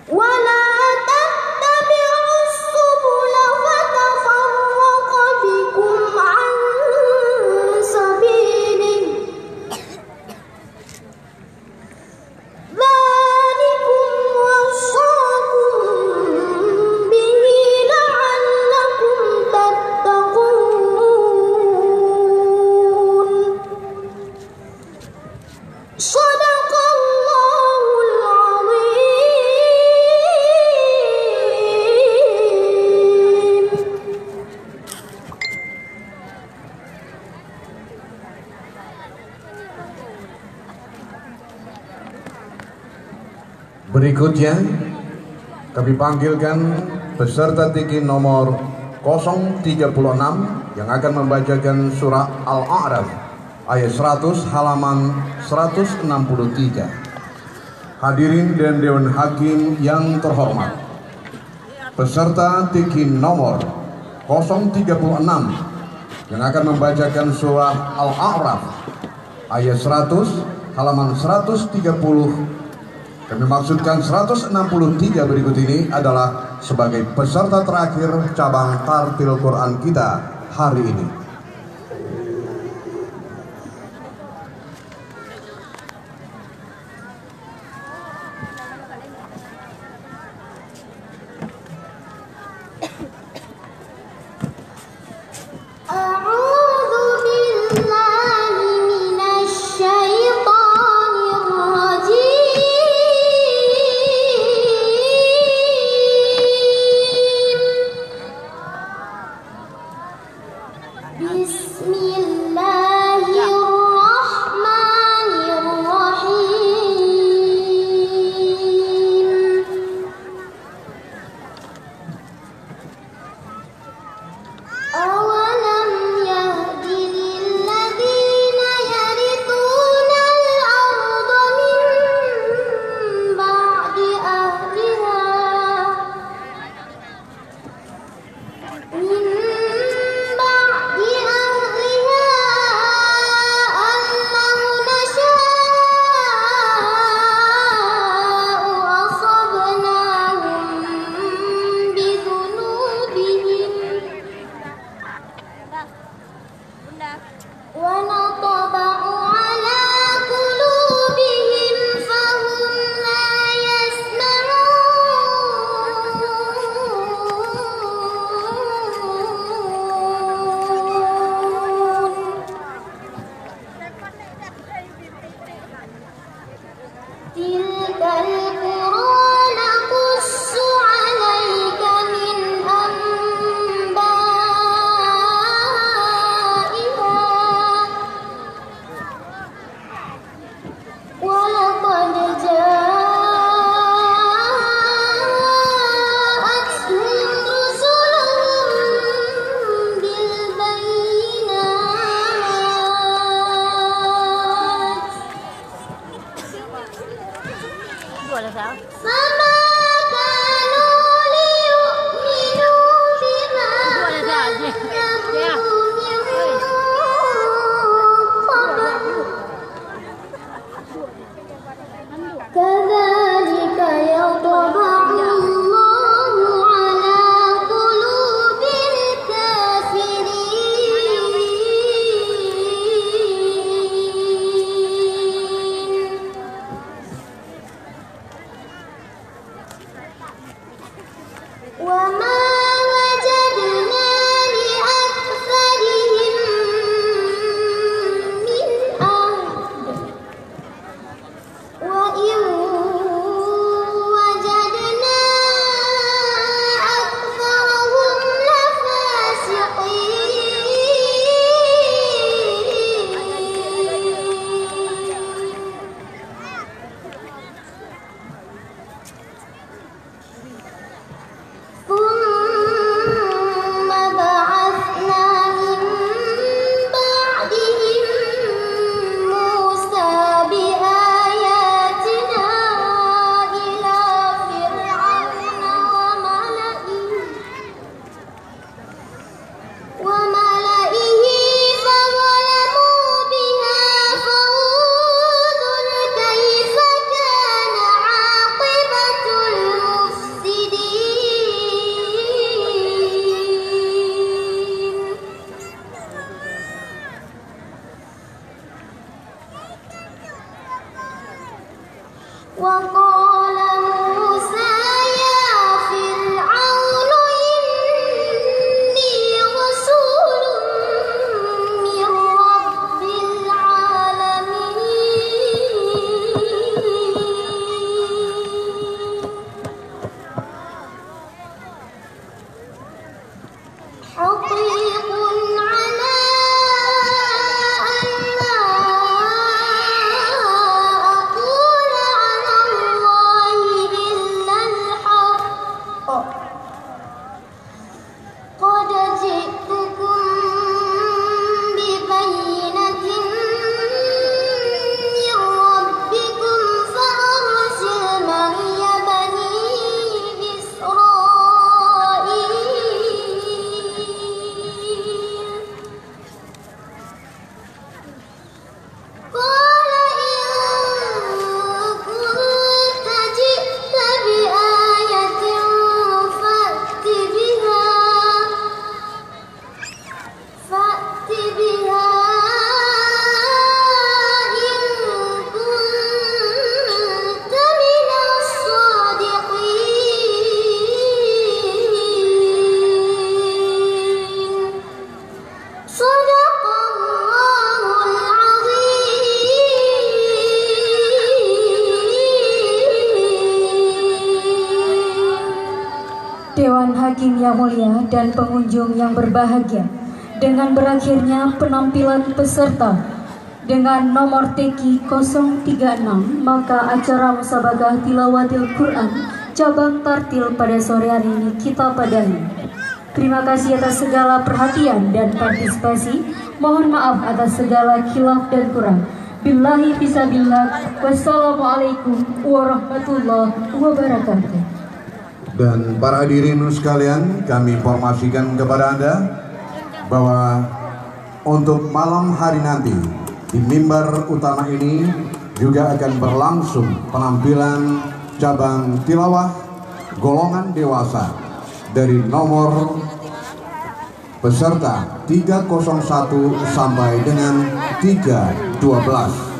ولا تتبعوا السبل فتفرق بكم عن سبيله ذلكم وصاكم به لعلكم تتقون صدق الله العظيم. Berikutnya kami panggilkan peserta tinggi nomor 036 yang akan membacakan surah Al-A'raf ayat 100 halaman 163. Hadirin dan Dewan Hakim yang terhormat, peserta tinggi nomor 036 yang akan membacakan surah Al-A'raf ayat 100 halaman 130. Kami maksudkan 163 berikut ini adalah sebagai peserta terakhir cabang tartil Quran kita hari ini. Dewan Hakim yang mulia dan pengunjung yang berbahagia, dengan berakhirnya penampilan peserta dengan nomor TQ 036, maka acara musabaqah tilawatil Quran cabang Tartil pada sore hari ini kita padahi. Terima kasih atas segala perhatian dan partisipasi. Mohon maaf atas segala khilaf dan kurang. Billahi fisabilillah. Wassalamualaikum warahmatullahi wabarakatuh. Dan para hadirin sekalian, kami informasikan kepada Anda bahwa untuk malam hari nanti di mimbar utama ini juga akan berlangsung penampilan cabang tilawah golongan dewasa dari nomor peserta 301 sampai dengan 312.